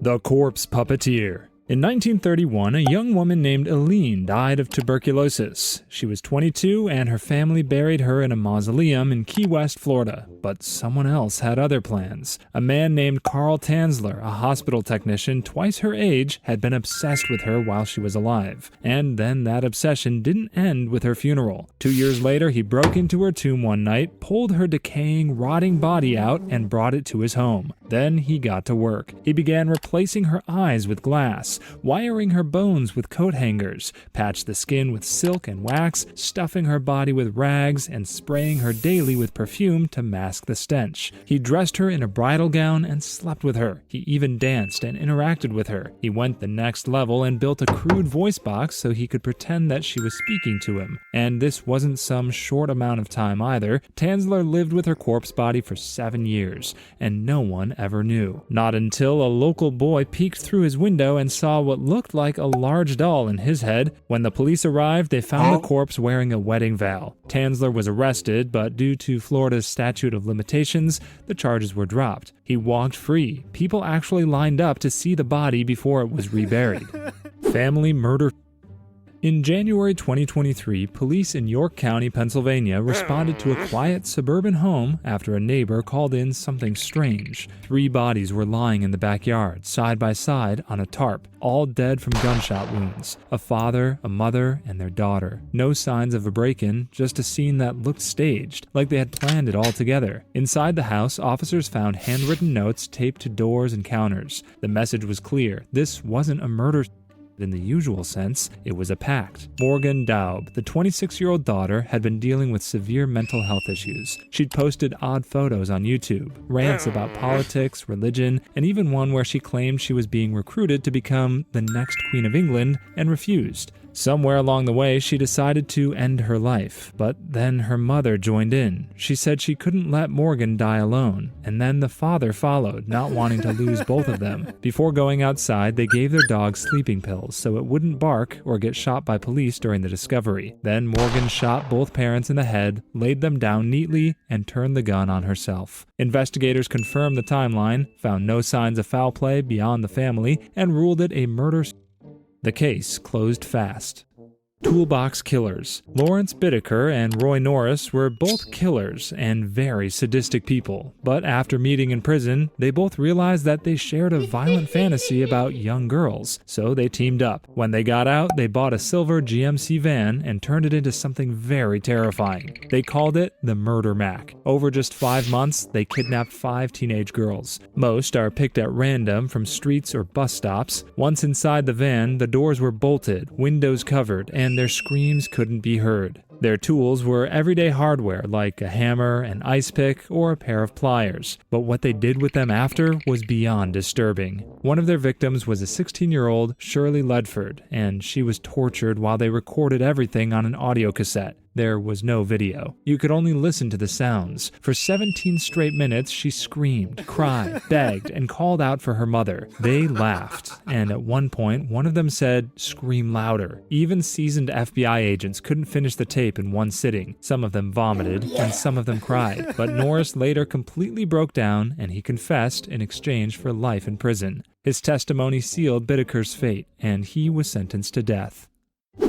The Corpse Puppeteer. In 1931, a young woman named Eileen died of tuberculosis. She was 22 and her family buried her in a mausoleum in Key West, Florida. But someone else had other plans. A man named Carl Tanzler, a hospital technician twice her age, had been obsessed with her while she was alive. And then that obsession didn't end with her funeral. 2 years later, he broke into her tomb one night, pulled her decaying, rotting body out, and brought it to his home. Then he got to work. He began replacing her eyes with glass, wiring her bones with coat hangers, patched the skin with silk and wax, stuffing her body with rags, and spraying her daily with perfume to mask the stench. He dressed her in a bridal gown and slept with her. He even danced and interacted with her. He went the next level and built a crude voice box so he could pretend that she was speaking to him. And this wasn't some short amount of time either. Tanzler lived with her corpse body for 7 years, and no one ever knew. Not until a local boy peeked through his window and saw what looked like a large doll in his head. When the police arrived, they found the corpse wearing a wedding vow. Tanzler was arrested, but due to Florida's statute of limitations, the charges were dropped. He walked free. People actually lined up to see the body before it was reburied. Family murder. In January 2023, police in York County, Pennsylvania responded to a quiet suburban home after a neighbor called in something strange. 3 bodies were lying in the backyard, side by side on a tarp, all dead from gunshot wounds. A father, a mother, and their daughter. No signs of a break-in, just a scene that looked staged, like they had planned it all together. Inside the house, officers found handwritten notes taped to doors and counters. The message was clear. This wasn't a murder in the usual sense, it was a pact. Morgan Daub, the 26-year-old daughter, had been dealing with severe mental health issues. She'd posted odd photos on YouTube, rants about politics, religion, and even one where she claimed she was being recruited to become the next Queen of England and refused. Somewhere along the way, she decided to end her life, but then her mother joined in. She said she couldn't let Morgan die alone, and then the father followed, not wanting to lose both of them. Before going outside, they gave their dog sleeping pills so it wouldn't bark or get shot by police during the discovery. Then Morgan shot both parents in the head, laid them down neatly, and turned the gun on herself. Investigators confirmed the timeline, found no signs of foul play beyond the family, and ruled it a murder. The case closed fast. Toolbox killers. Lawrence Bittaker and Roy Norris were both killers and very sadistic people, but after meeting in prison, they both realized that they shared a violent fantasy about young girls, so they teamed up. When they got out, they bought a silver GMC van and turned it into something very terrifying. They called it the Murder Mac. Over just 5 months, they kidnapped 5 teenage girls. Most are picked at random from streets or bus stops. Once inside the van, the doors were bolted, windows covered, and their screams couldn't be heard. Their tools were everyday hardware like a hammer, an ice pick, or a pair of pliers. But what they did with them after was beyond disturbing. One of their victims was a 16-year-old Shirley Ledford, and she was tortured while they recorded everything on an audio cassette. There was no video. You could only listen to the sounds. For 17 straight minutes, she screamed, cried, begged, and called out for her mother. They laughed, and at one point, one of them said, "Scream louder." Even seasoned FBI agents couldn't finish the tape in one sitting. Some of them vomited, and some of them cried. But Norris later completely broke down, and he confessed in exchange for life in prison. His testimony sealed Bittaker's fate, and he was sentenced to death.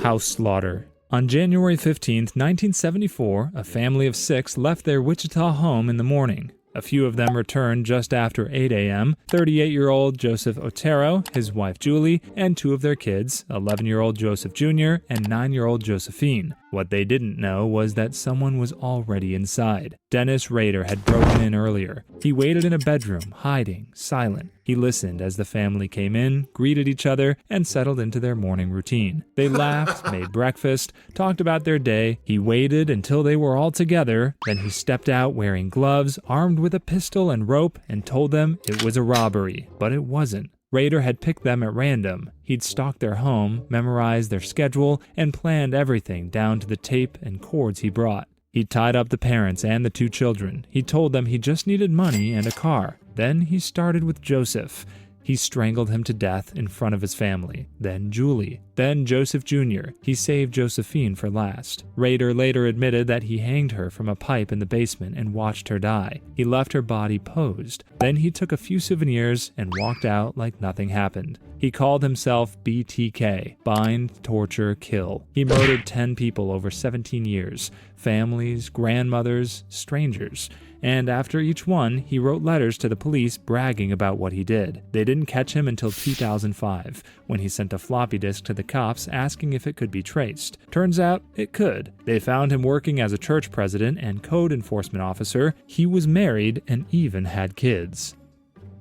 House slaughter. On January 15, 1974, a family of 6 left their Wichita home in the morning. A few of them returned just after 8 a.m. 38-year-old Joseph Otero, his wife Julie, and 2 of their kids, 11-year-old Joseph Jr. and 9-year-old Josephine. What they didn't know was that someone was already inside. Dennis Rader had broken in earlier. He waited in a bedroom, hiding, silent. He listened as the family came in, greeted each other, and settled into their morning routine. They laughed, made breakfast, talked about their day. He waited until they were all together. Then he stepped out wearing gloves, armed with a pistol and rope, and told them it was a robbery. But it wasn't. Rader had picked them at random. He'd stalked their home, memorized their schedule, and planned everything down to the tape and cords he brought. He tied up the parents and the 2 children. He told them he just needed money and a car. Then he started with Joseph. He strangled him to death in front of his family, then Julie, then Joseph Jr. He saved Josephine for last. Rader later admitted that he hanged her from a pipe in the basement and watched her die. He left her body posed. Then he took a few souvenirs and walked out like nothing happened. He called himself BTK, bind, torture, kill. He murdered 10 people over 17 years, families, grandmothers, strangers. And after each one, he wrote letters to the police bragging about what he did. They didn't catch him until 2005, when he sent a floppy disk to the cops asking if it could be traced. Turns out, it could. They found him working as a church president and code enforcement officer. He was married and even had kids.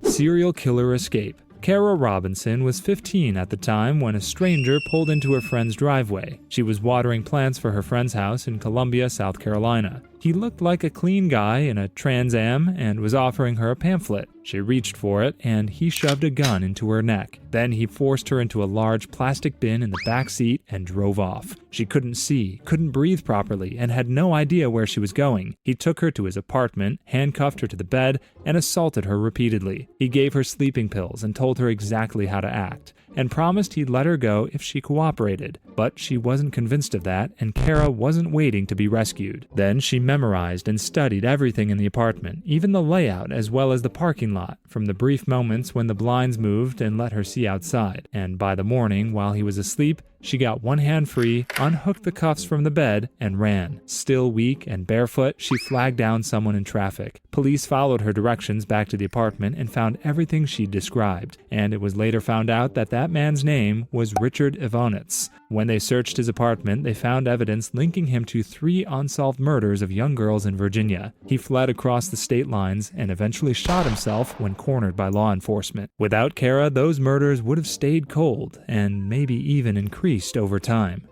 Serial killer escape. Kara Robinson was 15 at the time when a stranger pulled into her friend's driveway. She was watering plants for her friend's house in Columbia, South Carolina. He looked like a clean guy in a Trans Am and was offering her a pamphlet. She reached for it, and he shoved a gun into her neck. Then he forced her into a large plastic bin in the back seat and drove off. She couldn't see, couldn't breathe properly, and had no idea where she was going. He took her to his apartment, handcuffed her to the bed, and assaulted her repeatedly. He gave her sleeping pills and told her exactly how to act, and promised he'd let her go if she cooperated. But she wasn't convinced of that, and Kara wasn't waiting to be rescued. Then she memorized and studied everything in the apartment, even the layout as well as the parking lot, from the brief moments when the blinds moved and let her see outside. And by the morning, while he was asleep, she got one hand free, unhooked the cuffs from the bed, and ran. Still weak and barefoot, she flagged down someone in traffic. Police followed her directions back to the apartment and found everything she'd described, and it was later found out that that man's name was Richard Ivonitz. When they searched his apartment, they found evidence linking him to 3 unsolved murders of young girls in Virginia. He fled across the state lines and eventually shot himself when cornered by law enforcement. Without Kara, those murders would have stayed cold and maybe even increased over time.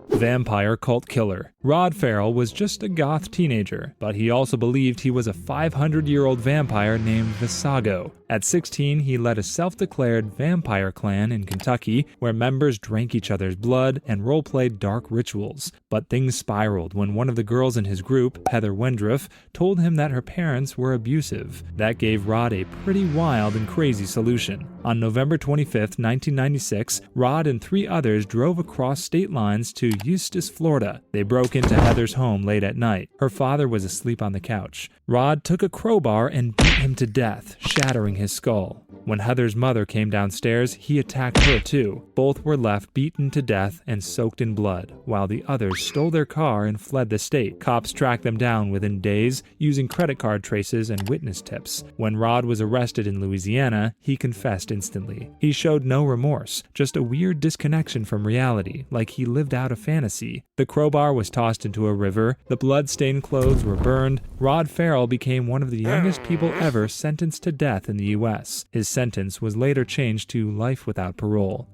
Vampire cult killer. Rod Farrell was just a goth teenager, but he also believed he was a 500-year-old vampire named Visago. At 16, he led a self-declared vampire clan in Kentucky where members drank each other's blood and role-played dark rituals. But things spiraled when one of the girls in his group, Heather Wendriff, told him that her parents were abusive. That gave Rod a pretty wild and crazy solution. On November 25, 1996, Rod and 3 others drove across state lines to Eustis, Florida. They broke into Heather's home late at night. Her father was asleep on the couch. Rod took a crowbar and beat him to death, shattering his skull. When Heather's mother came downstairs, he attacked her too. Both were left beaten to death and soaked in blood, while the others stole their car and fled the state. Cops tracked them down within days, using credit card traces and witness tips. When Rod was arrested in Louisiana, he confessed instantly. He showed no remorse, just a weird disconnection from reality, like he lived out a fantasy. The crowbar was tossed into a river, the blood-stained clothes were burned. Rod Farrell became one of the youngest people ever sentenced to death in the U.S. His sentence was later changed to life without parole.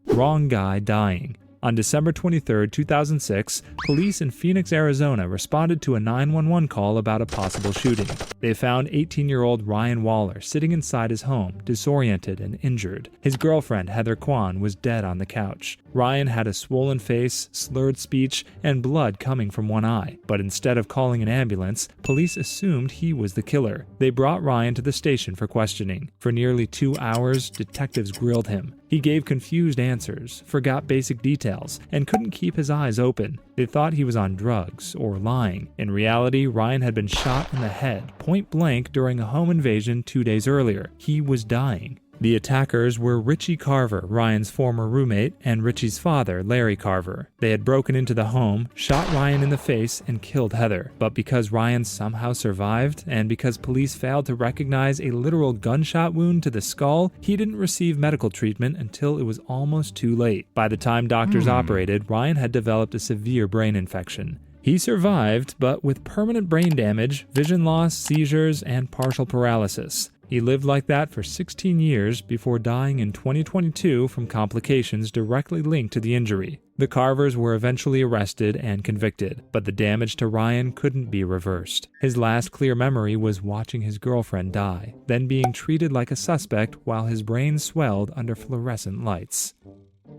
Wrong guy dying. On December 23, 2006, police in Phoenix, Arizona responded to a 911 call about a possible shooting. They found 18-year-old Ryan Waller sitting inside his home, disoriented and injured. His girlfriend, Heather Kwan, was dead on the couch. Ryan had a swollen face, slurred speech, and blood coming from one eye. But instead of calling an ambulance, police assumed he was the killer. They brought Ryan to the station for questioning. For nearly 2 hours, detectives grilled him. He gave confused answers, forgot basic details, and couldn't keep his eyes open. They thought he was on drugs or lying. In reality, Ryan had been shot in the head, point blank, during a home invasion 2 days earlier. He was dying. The attackers were Richie Carver, Ryan's former roommate, and Richie's father, Larry Carver. They had broken into the home, shot Ryan in the face, and killed Heather. But because Ryan somehow survived, and because police failed to recognize a literal gunshot wound to the skull, he didn't receive medical treatment until it was almost too late. By the time doctors operated, Ryan had developed a severe brain infection. He survived, but with permanent brain damage, vision loss, seizures, and partial paralysis. He lived like that for 16 years before dying in 2022 from complications directly linked to the injury. The Carvers were eventually arrested and convicted, but the damage to Ryan couldn't be reversed. His last clear memory was watching his girlfriend die, then being treated like a suspect while his brain swelled under fluorescent lights.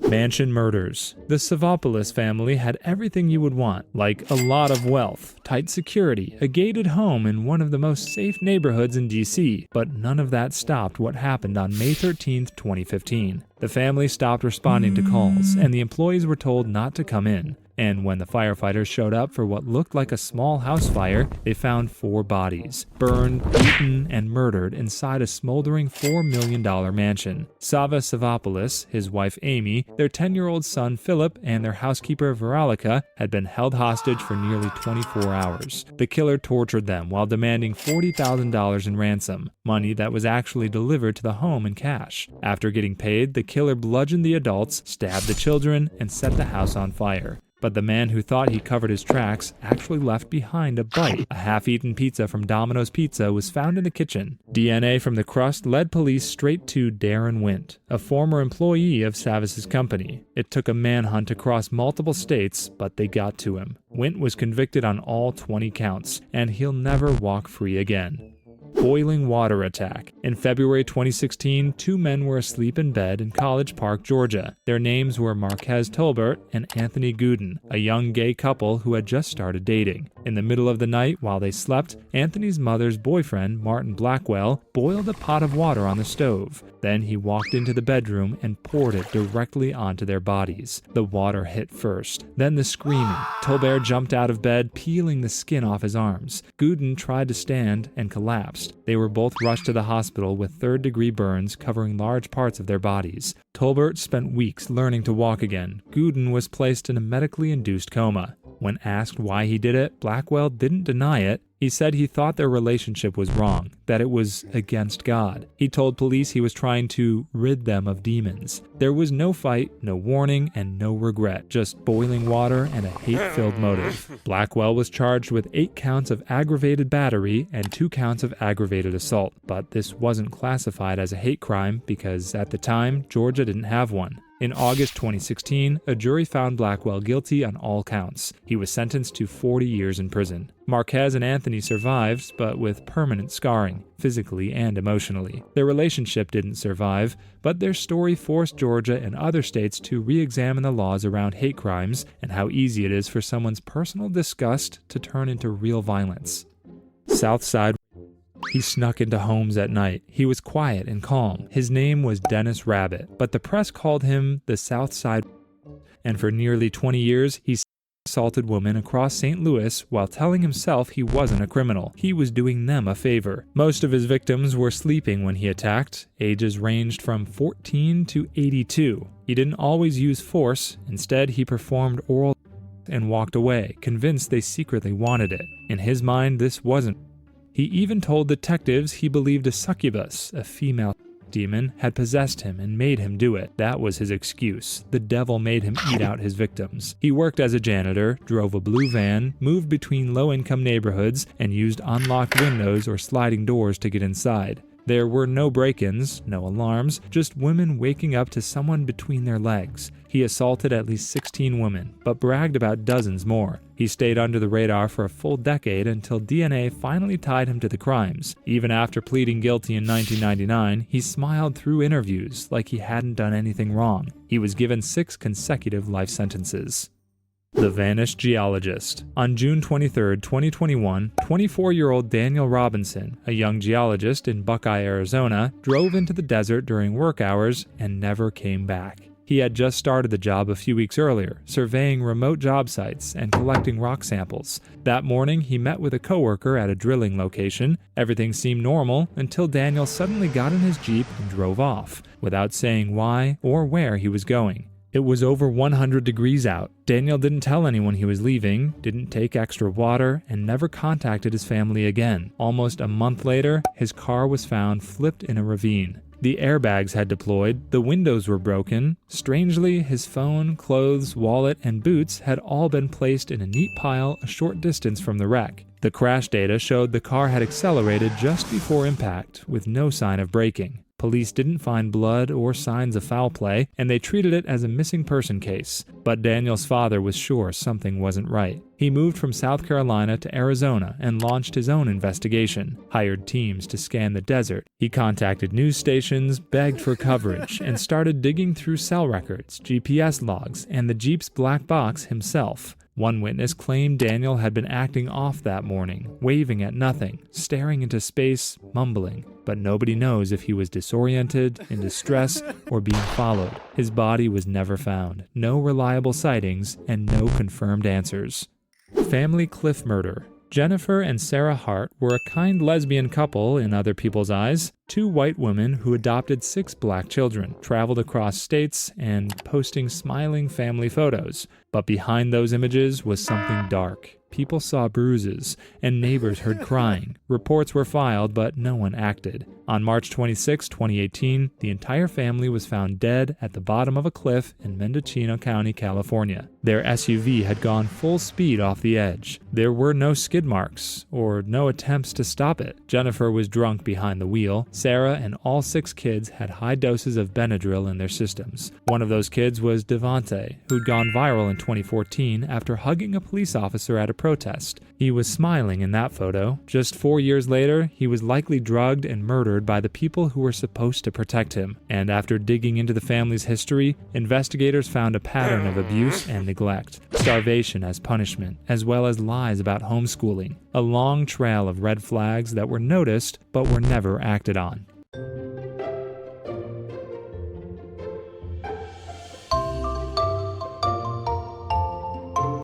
Mansion murders. The Savopoulos family had everything you would want, like a lot of wealth, tight security, a gated home in one of the most safe neighborhoods in DC, but none of that stopped what happened on May 13, 2015. The family stopped responding to calls, and the employees were told not to come in. And when the firefighters showed up for what looked like a small house fire, they found 4 bodies, burned, beaten, and murdered inside a smoldering $4 million mansion. Sava Savopoulos, his wife Amy, their 10-year-old son Philip, and their housekeeper Veralica had been held hostage for nearly 24 hours. The killer tortured them while demanding $40,000 in ransom, money that was actually delivered to the home in cash. After getting paid, the killer bludgeoned the adults, stabbed the children, and set the house on fire. But the man who thought he covered his tracks actually left behind a bite. A half-eaten pizza from Domino's Pizza was found in the kitchen. DNA from the crust led police straight to Darren Wint, a former employee of Savis's company. It took a manhunt across multiple states, but they got to him. Wint was convicted on all 20 counts, and he'll never walk free again. Boiling water attack. In February 2016, 2 men were asleep in bed in College Park, Georgia. Their names were Marquez Tolbert and Anthony Gooden, a young gay couple who had just started dating. In the middle of the night, while they slept, Anthony's mother's boyfriend, Martin Blackwell, boiled a pot of water on the stove. Then he walked into the bedroom and poured it directly onto their bodies. The water hit first, then the screaming. Tolbert jumped out of bed, peeling the skin off his arms. Gooden tried to stand and collapsed. They were both rushed to the hospital with third-degree burns covering large parts of their bodies. Tolbert spent weeks learning to walk again. Gooden was placed in a medically induced coma. When asked why he did it, Blackwell didn't deny it. He said he thought their relationship was wrong, that it was against God. He told police he was trying to rid them of demons. There was no fight, no warning, and no regret, just boiling water and a hate-filled motive. Blackwell was charged with 8 counts of aggravated battery and 2 counts of aggravated assault, but this wasn't classified as a hate crime because at the time, Georgia didn't have one. In August 2016, a jury found Blackwell guilty on all counts. He was sentenced to 40 years in prison. Marquez and Anthony survived, but with permanent scarring, physically and emotionally. Their relationship didn't survive, but their story forced Georgia and other states to re-examine the laws around hate crimes and how easy it is for someone's personal disgust to turn into real violence. Southside. He snuck into homes at night. He was quiet and calm. His name was Dennis Rabbit, but the press called him the Southside. And for nearly 20 years, he assaulted women across St. Louis while telling himself he wasn't a criminal. He was doing them a favor. Most of his victims were sleeping when he attacked. Ages ranged from 14 to 82. He didn't always use force. Instead, he performed oral and walked away, convinced they secretly wanted it. In his mind, this wasn't. He even told detectives he believed a succubus, a female demon, had possessed him and made him do it. That was his excuse. The devil made him eat out his victims. He worked as a janitor, drove a blue van, moved between low-income neighborhoods, and used unlocked windows or sliding doors to get inside. There were no break-ins, no alarms, just women waking up to someone between their legs. He assaulted at least 16 women, but bragged about dozens more. He stayed under the radar for a full decade until DNA finally tied him to the crimes. Even after pleading guilty in 1999, he smiled through interviews like he hadn't done anything wrong. He was given 6 consecutive life sentences. The Vanished Geologist. On June 23, 2021, 24-year-old Daniel Robinson, a young geologist in Buckeye, Arizona, drove into the desert during work hours and never came back. He had just started the job a few weeks earlier, surveying remote job sites and collecting rock samples. That morning, he met with a coworker at a drilling location. Everything seemed normal until Daniel suddenly got in his Jeep and drove off, without saying why or where he was going. It was over 100 degrees out. Daniel didn't tell anyone he was leaving, didn't take extra water, and never contacted his family again. Almost a month later, his car was found flipped in a ravine. The airbags had deployed, the windows were broken. Strangely, his phone, clothes, wallet, and boots had all been placed in a neat pile a short distance from the wreck. The crash data showed the car had accelerated just before impact, with no sign of braking. Police didn't find blood or signs of foul play, and they treated it as a missing person case. But Daniel's father was sure something wasn't right. He moved from South Carolina to Arizona and launched his own investigation, hired teams to scan the desert. He contacted news stations, begged for coverage, and started digging through cell records, GPS logs, and the Jeep's black box himself. One witness claimed Daniel had been acting off that morning, waving at nothing, staring into space, mumbling. But nobody knows if he was disoriented, in distress, or being followed. His body was never found. No reliable sightings, and no confirmed answers. Family cliff murder. Jennifer and Sarah Hart were a kind lesbian couple in other people's eyes. Two white women who adopted 6 black children, traveled across states, and posting smiling family photos. But behind those images was something dark. People saw bruises, and neighbors heard crying. Reports were filed, but no one acted. On March 26, 2018, the entire family was found dead at the bottom of a cliff in Mendocino County, California. Their SUV had gone full speed off the edge. There were no skid marks, or no attempts to stop it. Jennifer was drunk behind the wheel. Sarah and all 6 kids had high doses of Benadryl in their systems. One of those kids was Devante, who'd gone viral in 2014 after hugging a police officer at a protest. He was smiling in that photo. Just 4 years later, he was likely drugged and murdered by the people who were supposed to protect him. And after digging into the family's history, investigators found a pattern of abuse and neglect, starvation as punishment, as well as lies about homeschooling. A long trail of red flags that were noticed but were never acted on.